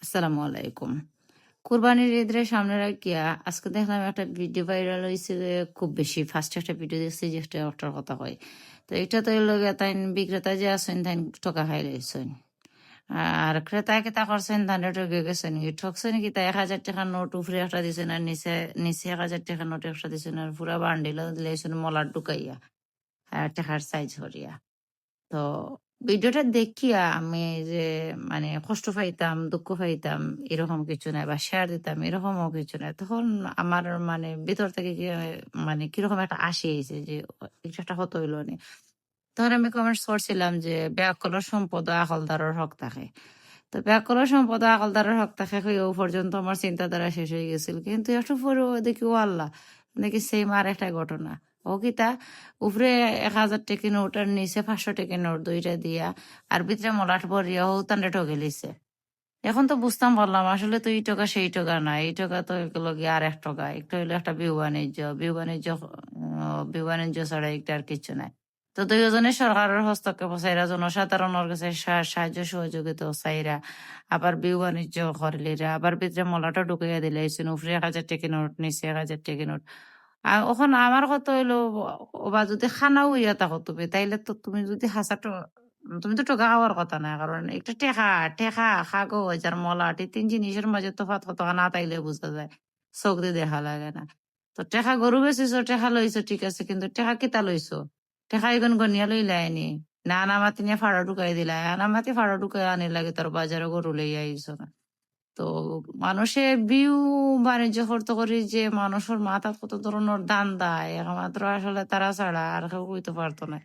আসসালামু আলাইকুম। কুরবানির ঈদের সামনে রাখিয়া আজকে দেখলাম একটা ভিডিও ভাইরাল হয়েছে যে খুব বেশি ফার্স্ট একটা ভিডিও দেখছি যেটা অটার কথা হয়। তো এটা তো এর লগে তাই বিক্রেতা যে আছেন তাই টকা খাই লইছেন। আর ক্রেতা কেতা করছেন ধানে ঠকে গেছেন কি ঠকছেন কি তাই 1,000 টাকার নোট উপরে একটা দিছেন আর নিচে নিচে 1,000 টাকার নোট একটা দিছেন আর পুরা বান্ডিল দিলেছেন মলার ঢুকাইয়া আর টাকার সাইজ হরিয়া। তো ভিডিওটা দেখিয়া আমি যে মানে কষ্ট পাইতাম, দুঃখ পাইতাম এরকম কিছু নাই বা শেয়ার দিতাম এরকমও কিছু নাই। তখন আমার মানে ভিতর থেকে কি মানে কিরকম একটা আসি আইছে যে এটা একটা হত হইল নি। তখন আমি কমেন্টস করছিলাম যে ব্যাককল সম্পদ আকলদারর হক থাকে। তো ব্যাককল সম্পদ আকলদারর হক থাকে হইও পর্যন্ত আমার চিন্তাধারা শেষ হয়ে গেছিল। কিন্তু একটু পরেও দেখি ও আল্লাহ দেখি সেম আর একটা ঘটনা। ও কিতা উপরে 1,000 টাকা নোট আর নিচে 500 টাকা নোট দুইটা দিয়া আর ভিতরে মলাট ভরিয়া ও তান্ডে ঠকে লিছে। এখন তো বুঝতাম পারলাম আসলে তো এই টাকা সেই টাকা না, এই টাকা তো এগুলো গিয়ে আর 1 টাকা, একটা হইলো একটা বিউ বাণিজ্য, বিউ বাণিজ্য ছাড়া একটা আর কিছু নাই। তো দুইজনে সরকারের হস্তক্ষেপ চাইরা জনসাধারণের কাছে সাহায্য সহযোগিতা চাইরা আবার বিউ বাণিজ্য করলিরা আবার ভিতরে মলাটা ঢুকাইয়া দিলাইছেন উপরে 1,000 টাকা নোট নিচে 1,000 টাকা নোট। আর ওখন আমার কথা হইলো ওবা যদি খানাও ইয়া থাকো তুমি তাইলে তো তুমি যদি হাসাটো তুমি তো টোকা খাওয়ার কথা না কারণ একটা টেকা টেকা কাগজ আর মলাট এই তিন জিনিসের মাঝে তফাৎ কত না তাইলে বোঝা যায় চোখ দিয়ে দেখা লাগে না। তো টেকা গরু বেচিছো টেকা লইছো ঠিক আছে কিন্তু টেকা কিতা লইছো টেকা এগুন গনিয়া লইলা আইনি না আনামাতি নিয়ে ফাড়া ঢুকাই দিলা আনামাতি ফাড়া ঢুকাই আনি লাগে তোর বাজারে গরু লইয়া আইছো না। তো মানুষে বিউ বাণিজ্য করতে করি যে মানুষের মাথা কত ধরনের দান দেয় একমাত্র আসলে তারা ছাড়া আর কেউ কইতে পারতো না।